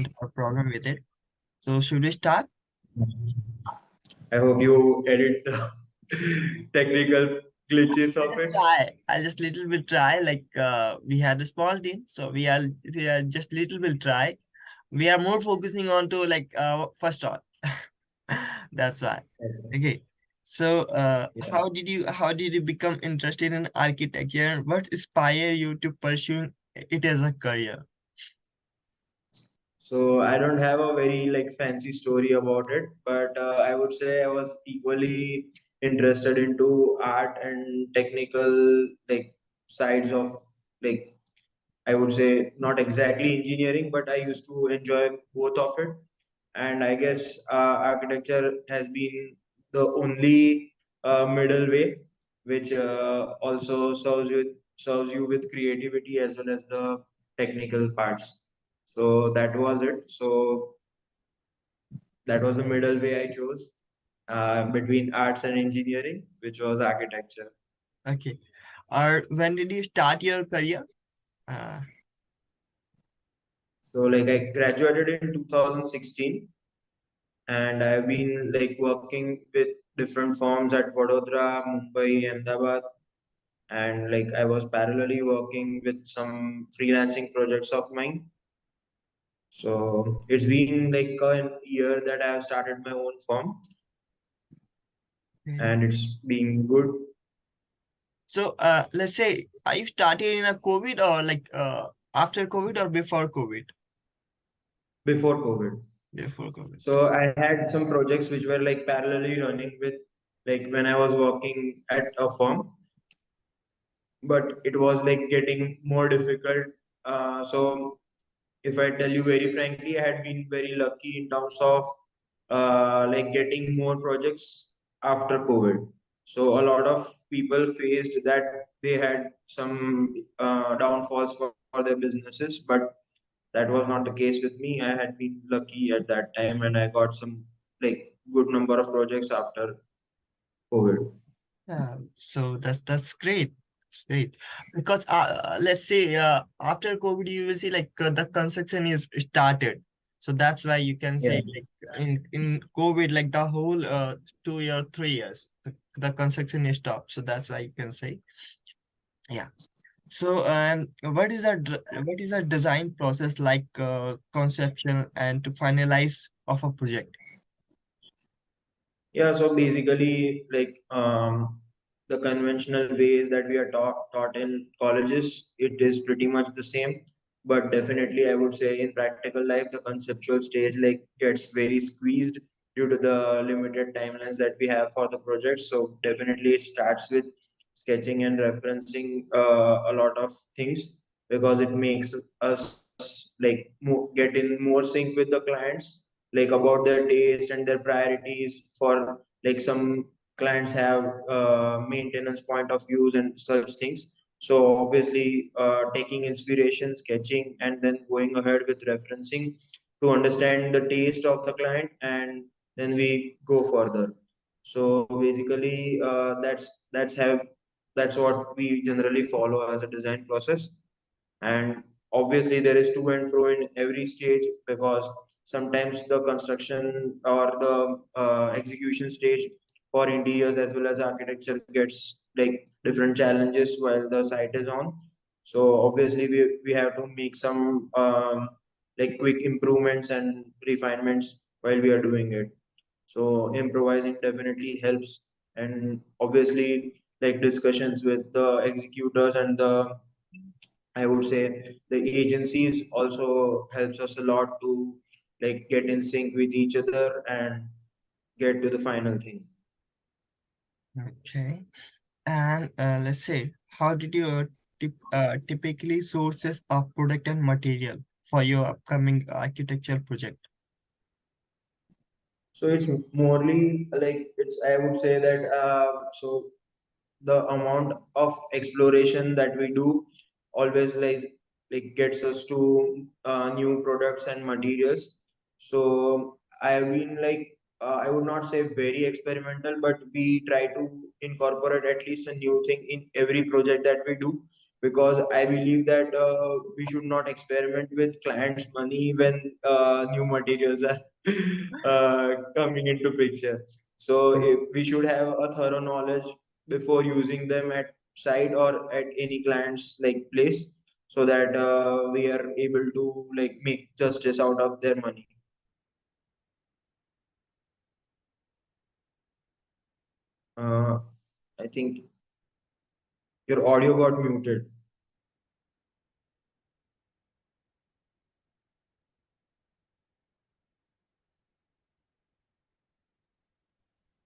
don't have a problem with it. So should we start? I hope you edit the technical glitches of it. I'll just little bit try. Like we had a small team, so we are just little bit try. We are more focusing on to like first shot. That's why. Okay. So Yeah. how did you become interested in architecture? What inspired you to pursue it as a career? So I don't have a very like fancy story about it, but I would say I was equally interested into art and technical like sides of like I would say not exactly engineering, but I used to enjoy both of it. And I guess architecture has been the only middle way, which also serves you with creativity as well as the technical parts. So that was it. So that was the middle way I chose between arts and engineering, which was architecture. Okay. Or when did you start your career? Uh, So like I graduated in 2016 and I've been like working with different firms at Vadodara, Mumbai, Ahmedabad, and like I was parallelly working with some freelancing projects of mine. So it's been like a year that I have started my own firm, okay. and it's been good So let's say, are you started in a COVID or like after COVID or before COVID? before COVID. Before COVID. So I had some projects which were like parallelly running with like when I was working at a firm, but it was like getting more difficult. So if I tell you very frankly, I had been very lucky in terms of like getting more projects after COVID. So a lot of people faced that they had some downfalls for their businesses, but that was not the case with me. I had been lucky at that time, and I got some like good number of projects after COVID. Yeah, so that's great. It's great because let's say after COVID you will see like the construction is started, so that's why you can Yeah. say like in COVID like the whole 2 year 3 years the construction is stopped, so that's why you can say yeah. So what is a design process like conception and to finalize of a project? Yeah, so basically, like the conventional ways that we are taught in colleges, it is pretty much the same. But definitely, I would say in practical life, the conceptual stage like gets very squeezed due to the limited timelines that we have for the project. So definitely, it starts with sketching and referencing a lot of things because it makes us like get in more sync with the clients like about their taste and their priorities for like some clients have maintenance point of views and such things. So obviously taking inspiration sketching and then going ahead with referencing to understand the taste of the client and then we go further. So basically that's what we generally follow as a design process. And obviously there is to and fro in every stage because sometimes the construction or the execution stage for interiors as well as architecture gets like different challenges while the site is on. So obviously we have to make some like quick improvements and refinements while we are doing it. So improvising definitely helps, and obviously like discussions with the executors and the I would say the agencies also helps us a lot to like get in sync with each other and get to the final thing. Okay. And let's say, how did you typically sources of product and material for your upcoming architecture project? So it's morely like it's I would say that so the amount of exploration that we do always like gets us to new products and materials. So I've been like I would not say very experimental, but we try to incorporate at least a new thing in every project that we do because I believe that we should not experiment with clients' money when new materials are coming into picture. So we should have a thorough knowledge before using them at site or at any client's like place, so that we are able to like make justice out of their money. Uh, I think your audio got muted.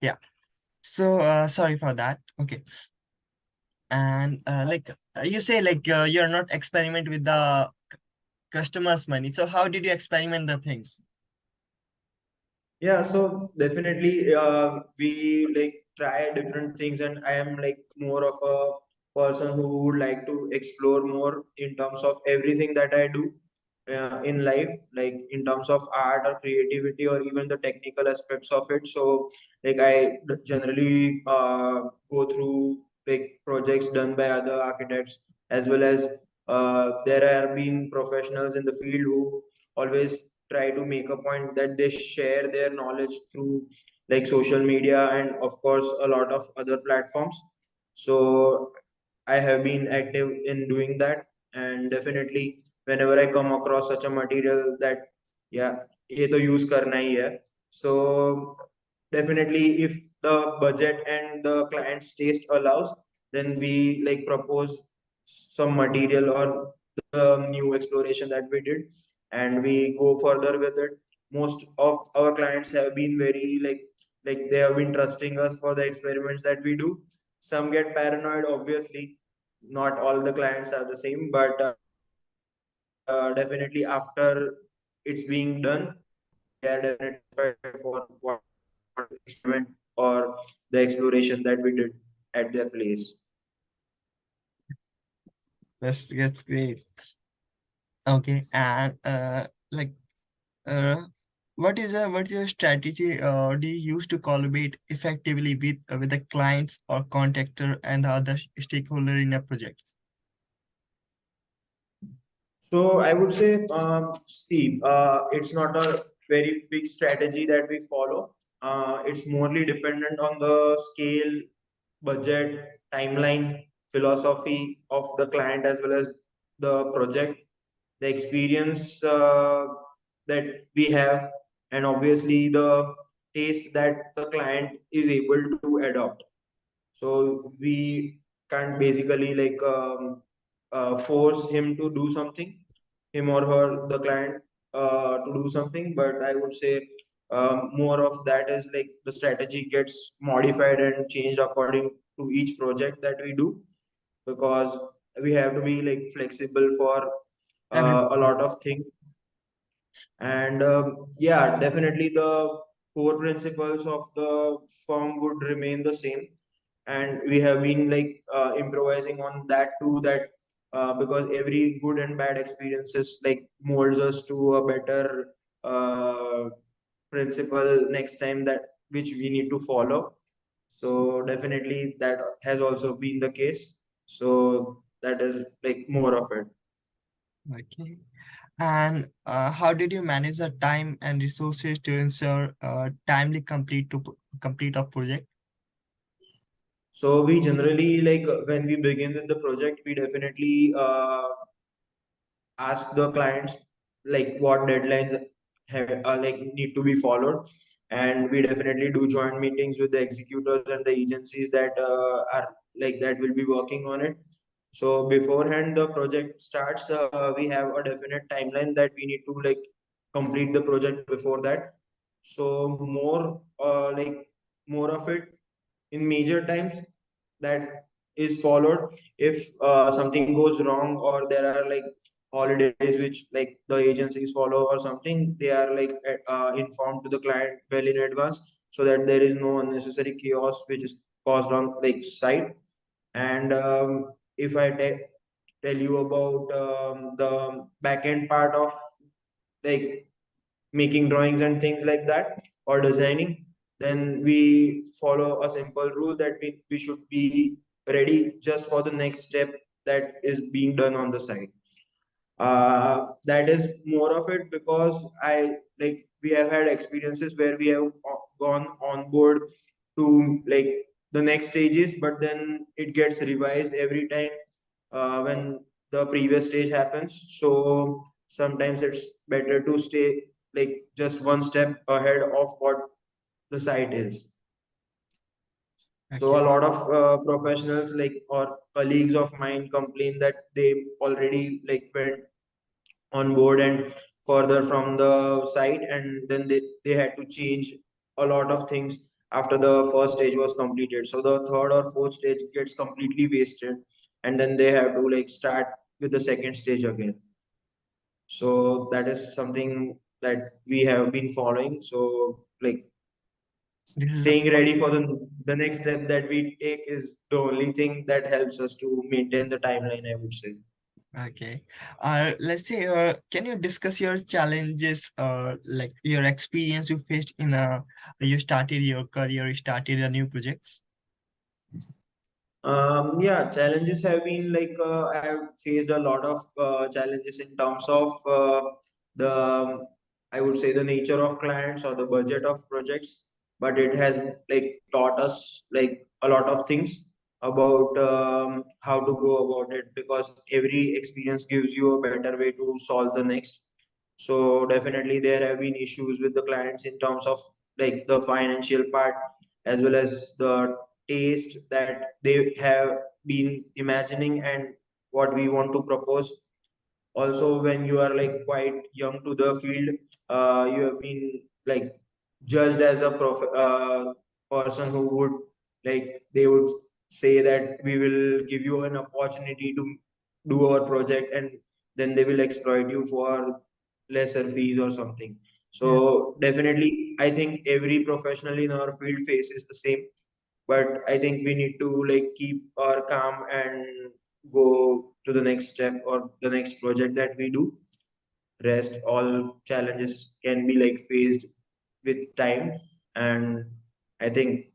Yeah. So sorry for that. Okay. And you say you're not experiment with the customers' money. So how did you experiment the things? Yeah, so definitely we like try different things, and I am like more of a person who would like to explore more in terms of everything that I do in life, like in terms of art or creativity or even the technical aspects of it. So like I generally go through like projects done by other architects, as well as there have been professionals in the field who always try to make a point that they share their knowledge through like social media and of course a lot of other platforms. So I have been active in doing that, and definitely whenever I come across such a material that yeah, ये तो use करना ही है. So definitely if the budget and the client's taste allows, then we like propose some material or the new exploration that we did, and we go further with it. Most of our clients have been very like they have been trusting us for the experiments that we do. Some get paranoid, obviously. Not all the clients are the same, but definitely after it's being done, they are definitely satisfied for what experiment or the exploration that we did at their place. That's great. Okay. And uh, what's your strategy do you use to collaborate effectively with the clients or contractor and the other stakeholder in a project? So I would say, see, it's not a very fixed strategy that we follow. It's morely dependent on the scale, budget, timeline, philosophy of the client as well as the project, the experience that we have, and obviously the taste that the client is able to adopt. So we can't basically force him to do something, him or her, the client, to do something. But I would say more of that is like the strategy gets modified and changed according to each project that we do, because we have to be like flexible for Every a lot of things. And yeah, definitely the core principles of the firm would remain the same, and we have been like improvising on that too, that because every good and bad experiences like molds us to a better uh, principle next time, that which we need to follow. So definitely that has also been the case. So that is like more of it. okay. And how did you manage the time and resources to ensure timely complete a project? So we generally like when we begin with the project, we definitely ask the clients like what deadlines like need to be followed, and we definitely do joint meetings with the executors and the agencies that are like that will be working on it. So beforehand the project starts, we have a definite timeline that we need to like complete the project before that. So more more of it in major times that is followed. If something goes wrong or there are like holidays which like the agencies follow or something, they are like informed to the client well in advance, so that there is no unnecessary chaos which is caused on like site. And if I tell you about the back end part of like making drawings and things like that or designing, then we follow a simple rule that we should be ready just for the next step that is being done on the site. That is more of it because I like we have had experiences where we have gone on board to like the next stages, but then it gets revised every time when the previous stage happens. So sometimes it's better to stay like just one step ahead of what the site is. So Okay. a lot of professionals like or colleagues of mine complain that they already like went on board and further from the site, and then they had to change a lot of things after the first stage was completed. So the third or fourth stage gets completely wasted, and then they have to like start with the second stage again. So that is something that we have been following. So like This is staying ready also for the next step that we take is the only thing that helps us to maintain the timeline, I would say. okay. Let's say, can you discuss your challenges, like your experience you faced in you started your career, you started a new projects? Yeah, challenges have been like I have faced a lot of challenges in terms of the I would say the nature of clients or the budget of projects, but it has like taught us like a lot of things about how to go about it, because every experience gives you a better way to solve the next. So definitely there have been issues with the clients in terms of like the financial part, as well as the taste that they have been imagining and what we want to propose. Also, when you are like quite young to the field, you have been like judged as a person who would like they would say that we will give you an opportunity to do our project, and then they will exploit you for lesser fees or something. Yeah. So definitely I think every professional in our field faces the same, but I think we need to like keep our calm and go to the next step or the next project that we do. Rest all challenges can be like faced with time, and I think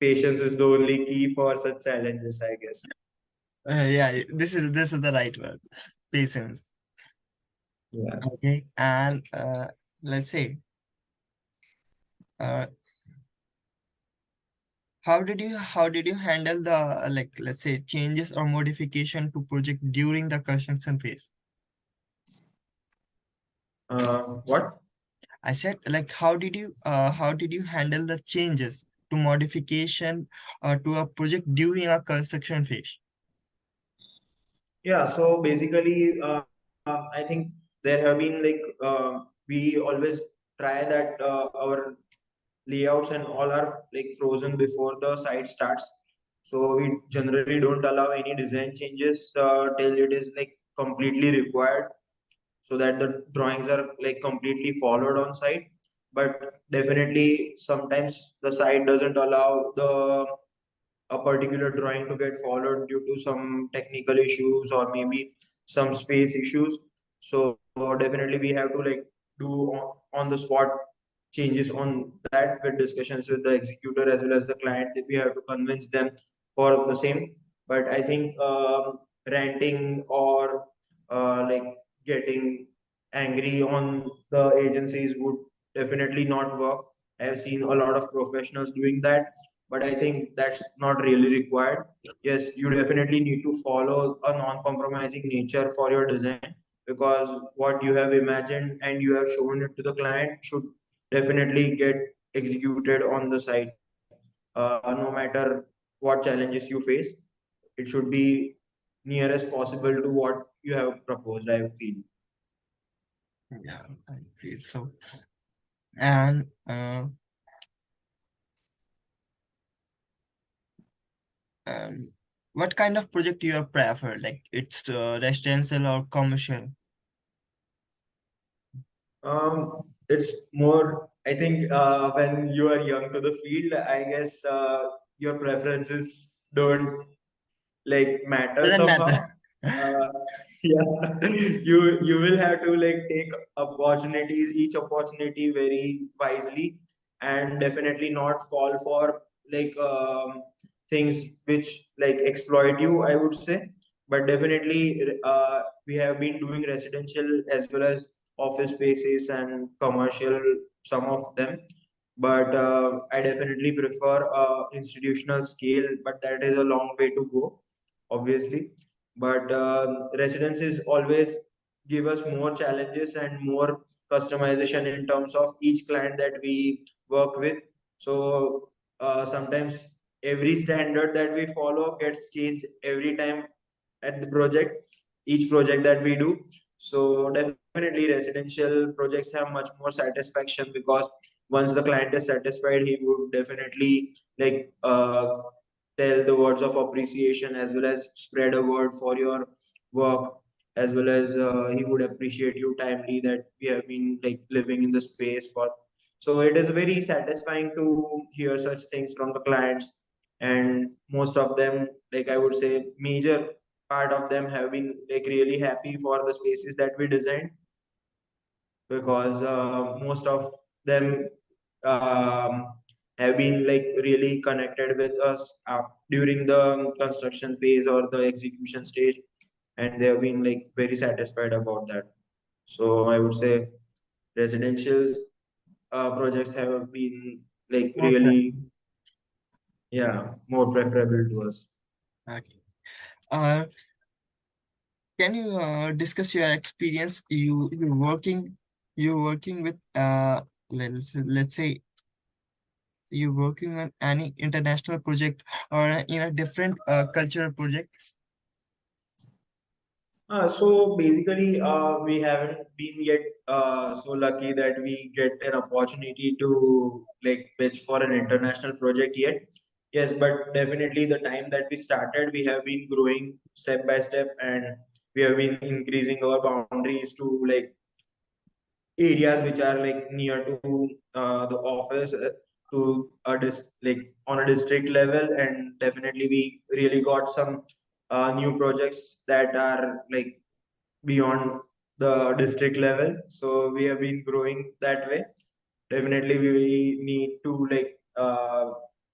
patience is the only key for such challenges, I guess. Yeah, this is the right word, patience. Yeah. Okay, and let's say, uh, how did you handle the like let's say changes or modification to project during the construction phase? What? I said like how did you handle the changes to modification to a project during a construction phase? Yeah, so basically, I think there have been like we always try that our layouts and all are like frozen before the site starts. So we generally don't allow any design changes till it is like completely required, so that the drawings are like completely followed on site. But definitely sometimes the site doesn't allow the a particular drawing to get followed due to some technical issues or maybe some space issues. So definitely we have to like do on the spot changes on that with discussions with the executor as well as the client, that we have to convince them for the same. But I think ranting or like getting angry on the agencies would definitely not work. I have seen a lot of professionals doing that, but I think that's not really required. Yes, you definitely need to follow a non-compromising nature for your design, because what you have imagined and you have shown it to the client should definitely get executed on the site. No matter what challenges you face, it should be nearest possible to what you have proposed, I feel. Yeah, I feel so. And um, what kind of project you prefer? Like it's residential or commercial? It's more, I think, when you are young to the field, I guess your preferences don't like matter Doesn't somehow. matter. Uh, yeah, you will have to like take opportunities, each opportunity very wisely, and definitely not fall for like things which like exploit you, I would say. but definitely we have been doing residential as well as office spaces and commercial, some of them. But I definitely prefer institutional scale, but that is a long way to go, obviously. But residences always give us more challenges and more customization in terms of each client that we work with. So sometimes every standard that we follow gets changed every time at the project, each project that we do. So definitely residential projects have much more satisfaction, because once the client is satisfied, he would definitely tell the words of appreciation as well as spread a word for your work, as well as he would appreciate you timely that we have been like living in the space for. So it is very satisfying to hear such things from the clients. And most of them, like I would say major part of them, have been like really happy for the spaces that we designed, because most of them um, have been like really connected with us during the construction phase or the execution stage, and they have been like very satisfied about that. So I would say residential projects have been like More really, preferable. yeah, more preferable to us. Okay. Uh, can you discuss your experience? You working with let's say you working on any international project or in a different cultural projects. So basically, we haven't been yet so lucky that we get an opportunity to like pitch for an international project yet. Yes, but definitely the time that we started, we have been growing step by step, and we have been increasing our boundaries to like areas which are like near to the office, to like on a district level. And definitely we really got some new projects that are like beyond the district level. So we have been growing that way. Definitely we need to like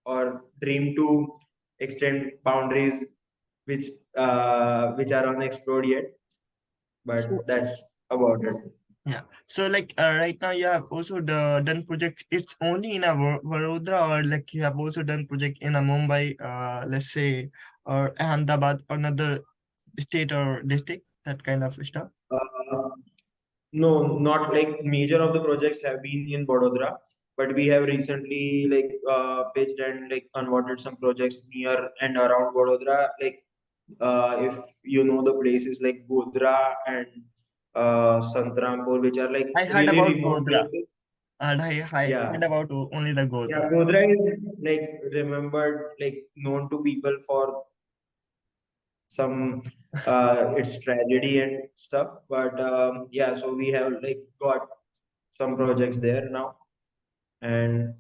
or dream to extend boundaries which which are unexplored yet. So But that's about it. yeah. So like right now you have also done projects. It's only in a Vadodara, or like you have also done project in a Mumbai, let's say, or Ahmedabad, or another state or district, that kind of stuff. Uh, No, not like major of the projects have been in Vadodara, but we have recently like pitched and like converted some projects near and around Vadodara. Like if you know the places like Godhra and Santrampur, which are like I heard really about remote Godhra, places. and I Yeah, heard about only the yeah, Godhra. Godhra is like remembered, like known to people for some its tragedy and stuff. But yeah, so we have like got some projects there now, and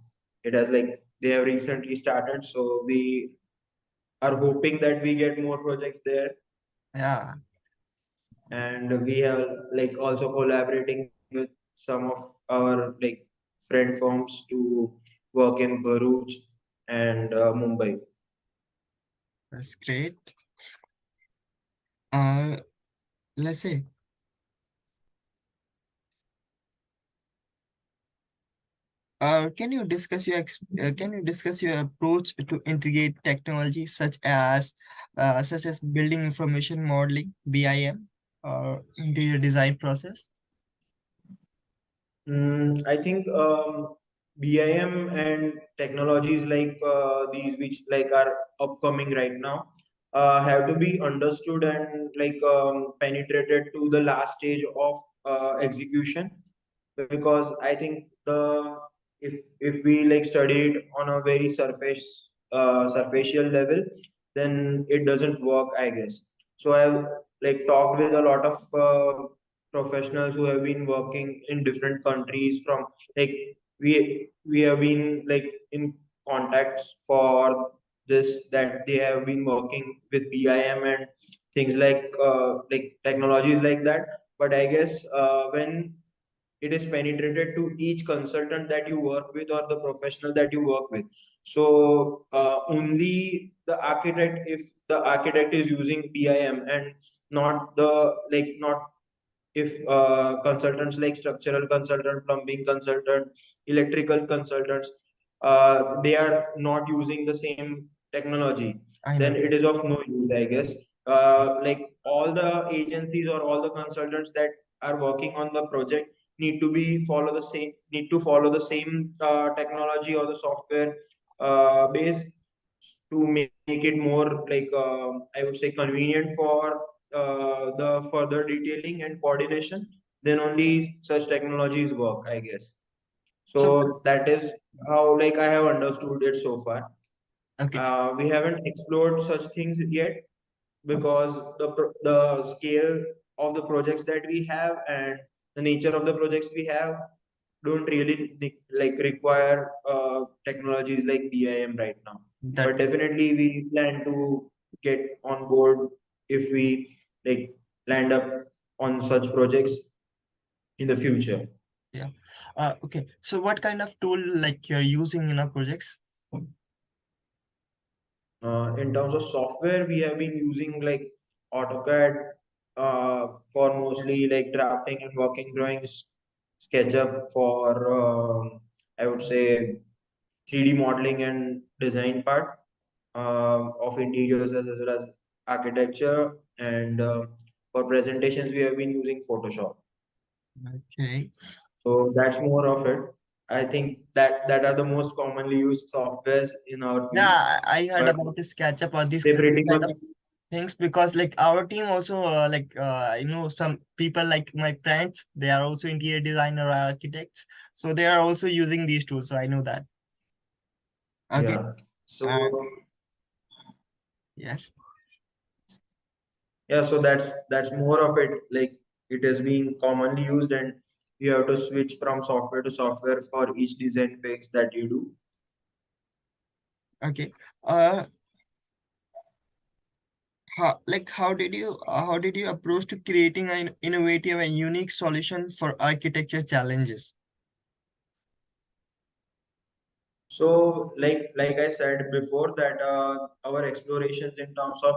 it has like they have recently started, so we are hoping that we get more projects there. Yeah, And we have like also collaborating with some of our like friend firms to work in Bharuch and Mumbai. that's great. Uh, let's say, can you discuss your approach to integrate technology such as building information modeling (BIM) or interior design process? I think BIM and technologies like these, which like are upcoming right now, have to be understood and like penetrated to the last stage of execution. Because I think the if we like study it on a very surfacial level, then it doesn't work, I guess. So I've like talked with a lot of professionals who have been working in different countries from like we have been like in contacts for this, that they have been working with BIM and things like technologies like that. But I guess when it is penetrated to each consultant that you work with or the professional that you work with. So only the architect, if the architect is using BIM, and not the like not if consultants like structural consultant, plumbing consultant, electrical consultants, they are not using the same technology, I then know. it is of no use, I guess. Like all the agencies or all the consultants that are working on the project need to follow the same technology or the software base to make it more like I would say convenient for the further detailing and coordination. Then only such technologies work, I guess. So So that is how like I have understood it so far. okay. We haven't explored such things yet because the scale of the projects that we have and the nature of the projects we have don't really like require technologies like BIM right now. That But definitely we plan to get on board if we like land up on such projects in the future. yeah. Okay. So what kind of tool like you're using in our projects? In terms of software, we have been using like AutoCAD for mostly like drafting and working drawings, SketchUp for I would say 3D modeling and design part of interiors as well as architecture, and for presentations we have been using Photoshop. Okay. So that's more of it. I think that are the most commonly used softwares in our Yeah, field, I heard but about this catch up or they this pretty kind much of things because like our team also you know some people like my friends they are also interior designer or architects, so they are also using these tools. So I know that. Okay. yeah. So And yes. yeah, so that's more of it. Like it is being commonly used, and you have to switch from software to software for each design phase that you do. Okay. How did you approach to creating an innovative and unique solution for architecture challenges? So, like I said before, that our explorations in terms of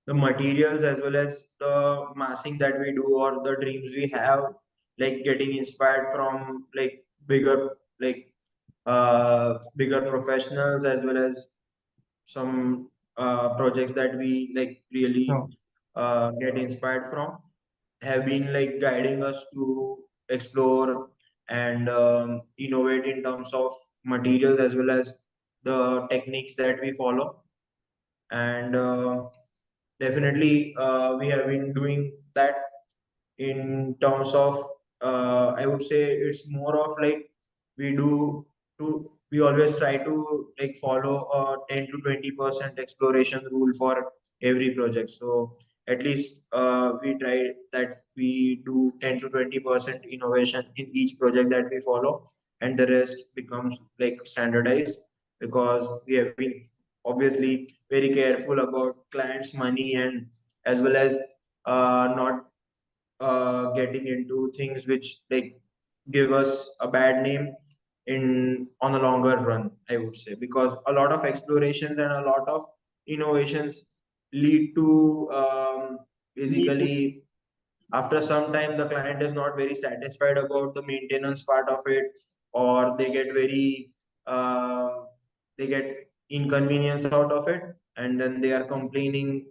the materials as well as the massing that we do or the dreams we have, like getting inspired from like bigger professionals as well as some projects that we like really No. get inspired from, have been like guiding us to explore and innovate in terms of materials as well as the techniques that we follow. And definitely we have been doing that in terms of I would say it's more of like we always try to like follow a 10 to 20% exploration rule for every project. So at least we try that we do 10 to 20% innovation in each project that we follow, and the rest becomes like standardized because we have been obviously very careful about clients' money and as well as not getting into things which like give us a bad name in on a longer run, I would say, because a lot of explorations and a lot of innovations lead to Need to basically after some time the client is not very satisfied about the maintenance part of it, or they get very uh, they get inconvenience out of it, and then they are complaining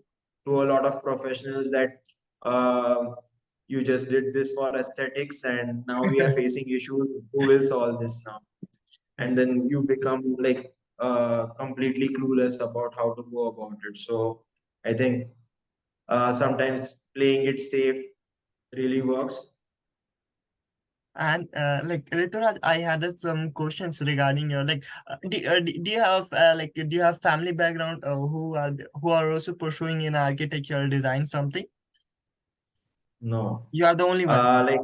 to a lot of professionals that uh, you just did this for aesthetics and now we are facing issues, who will solve this now? And then you become like completely clueless about how to go about it. So I think sometimes playing it safe really works. and like Rituraj, I had some questions regarding your like do you have do you have family background who are also pursuing in architectural design something? No. You are the only one. Like,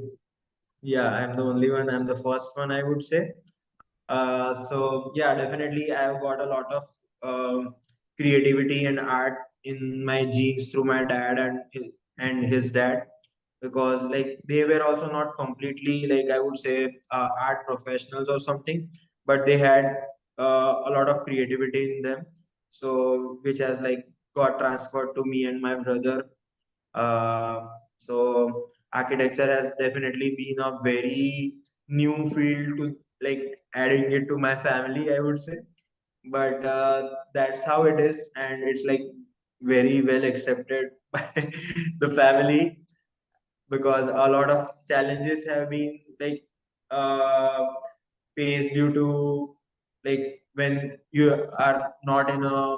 yeah, I'm the only one. I'm the first one, I would say. So yeah, definitely, I've got a lot of creativity and art in my genes through my dad and his dad. because like they were also not completely, like I would say, art professionals or something, but they had a lot of creativity in them, so which has like got transferred to me and my brother. So architecture has definitely been a very new field to like adding it to my family, I would say. But that's how it is, and it's like very well accepted by the family, because a lot of challenges have been like uh, faced due to like when you are not in a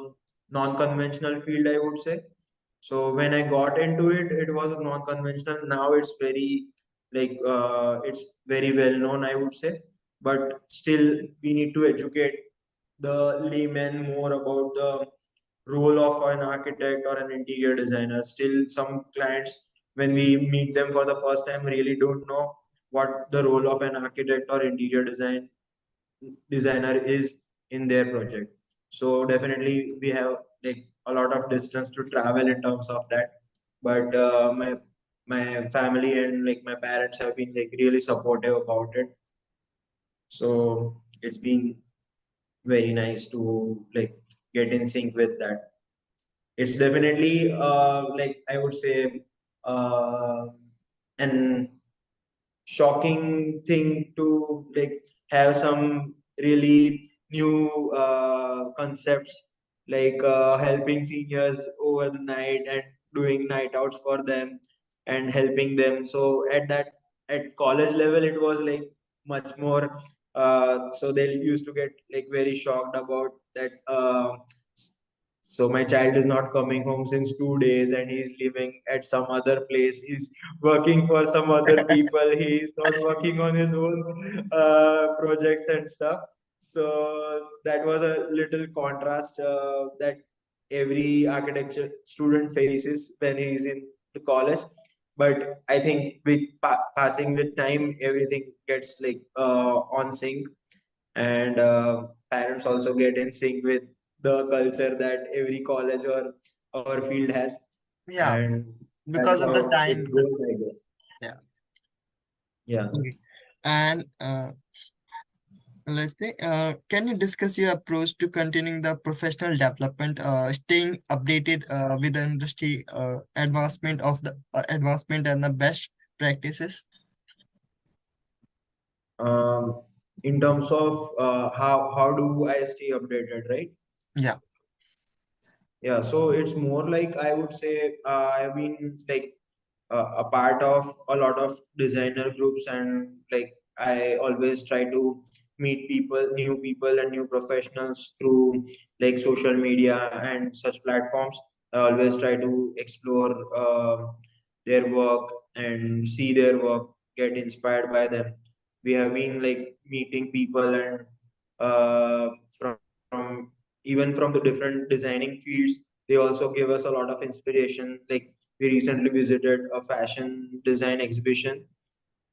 non-conventional field, I would say. So when I got into it, it was non-conventional. Now it's very like it's very well known, I would say. But still, we need to educate the layman more about the role of an architect or an interior designer. Still, some clients, when we meet them for the first time, really don't know what the role of an architect or interior designer is in their project. So definitely, we have like a lot of distance to travel in terms of that. But my family and like my parents have been like really supportive about it. So it's been very nice to like get in sync with that. It's definitely like I would say uh, an shocking thing to like have some really new concepts, like helping seniors over the night and doing night outs for them and helping them. So at that, at college level it was like much more, so they used to get like very shocked about that, so my child is not coming home since 2 days and he's living at some other place. He's working for some other people. He's not working on his own projects and stuff. So that was a little contrast that every architecture student faces when he's in the college. But I think with passing with time, everything gets like on sync, and parents also get in sync with the culture that every college or our field has, Yeah, and that's because of the how it time. goes, I guess. Yeah. Yeah. Okay. And let's say, can you discuss your approach to continuing the professional development, staying updated with the industry advancement and the best practices? Um, in terms of how do I stay updated, right? Yeah. Yeah, so it's more like I would say I've been like a part of a lot of designer groups, and like I always try to meet people, new people, and new professionals through like social media and such platforms. I always try to explore their work and see their work, get inspired by them. We have been like meeting people and from even from the different designing fields, they also give us a lot of inspiration. Like we recently visited a fashion design exhibition,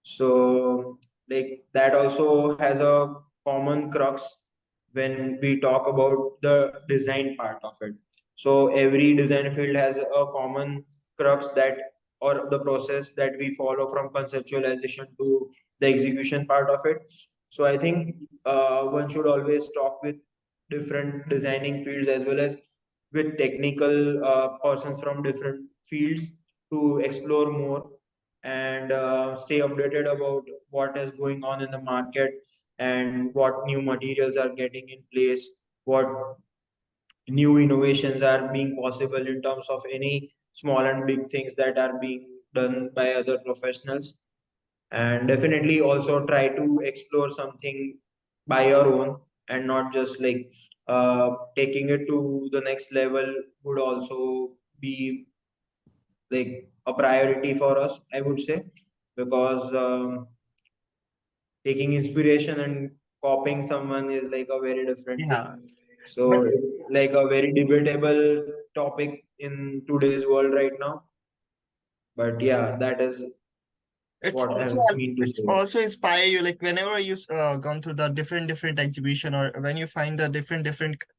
so like that also has a common crux when we talk about the design part of it. So every design field has a common crux that, or the process that we follow from conceptualization to the execution part of it. So I think one should always talk with different designing fields as well as with technical persons from different fields to explore more and stay updated about what is going on in the market and what new materials are getting in place, what new innovations are being possible in terms of any small and big things that are being done by other professionals. And definitely also try to explore something by your own and not just like taking it to the next level would also be like a priority for us, I would say, because taking inspiration and copying someone is like a very different thing. Yeah. So But it's like a very debatable topic in today's world right now. But yeah, that is It's what I also mean to it's say. also inspire you, like whenever you gone through the different exhibition, or when you find the different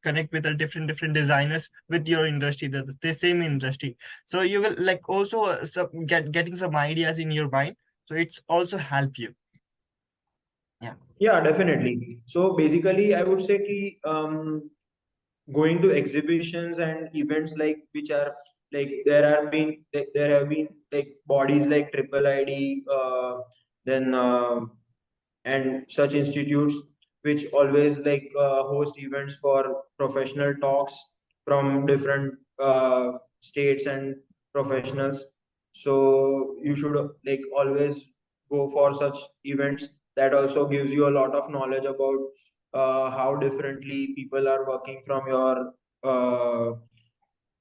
connect with the different designers with your industry, the same industry, so you will like also getting some ideas in your mind, so it's also help you. Yeah. Yeah, definitely. So basically, I would say ki, going to exhibitions and events like which are like there have been like bodies like Triple ID, then and such institutes which always host events for professional talks from different states and professionals. So you should like always go for such events. That also gives you a lot of knowledge about how differently people are working from your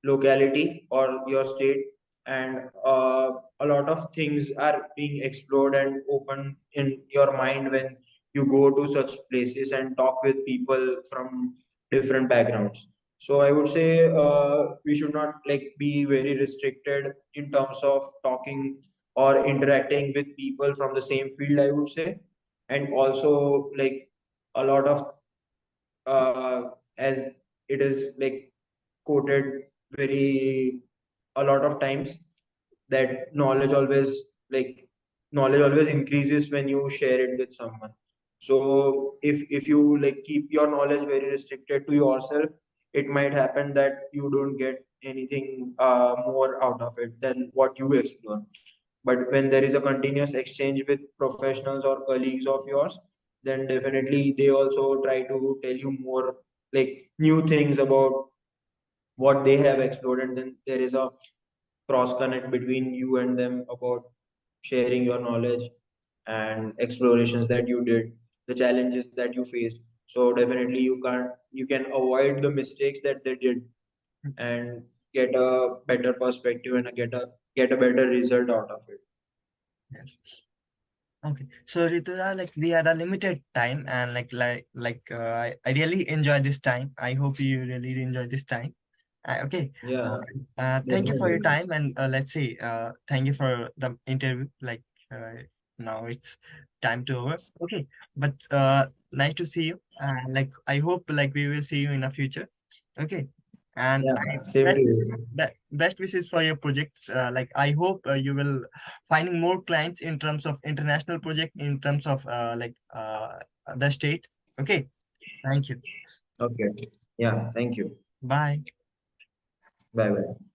locality or your state, and a lot of things are being explored and open in your mind when you go to such places and talk with people from different backgrounds. So I would say we should not like be very restricted in terms of talking or interacting with people from the same field, I would say. And also like a lot of as it is like quoted very a lot of times, that knowledge always increases when you share it with someone. So if you like keep your knowledge very restricted to yourself, it might happen that you don't get anything more out of it than what you explore. But when there is a continuous exchange with professionals or colleagues of yours, then definitely they also try to tell you more like new things about what they have explored, and then there is a cross connect between you and them about sharing your knowledge and explorations that you did, the challenges that you faced. So definitely you can avoid the mistakes that they did and get a better perspective and get a better result out of it. Yes. Okay, so Ritura, like we had a limited time, and I really enjoy this time. I hope you really enjoy this time. Okay. Yeah, Thank you for your definitely. time, and let's see. Thank you for the interview. Now it's time to over. Okay, but nice to see you. Like I hope like we will see you in the future. Okay, and Yeah, I same to you. best wishes for your projects. Like I hope you will finding more clients in terms of international project, in terms of the states. Okay, thank you. Okay. Yeah, thank you. Bye. Bye bye.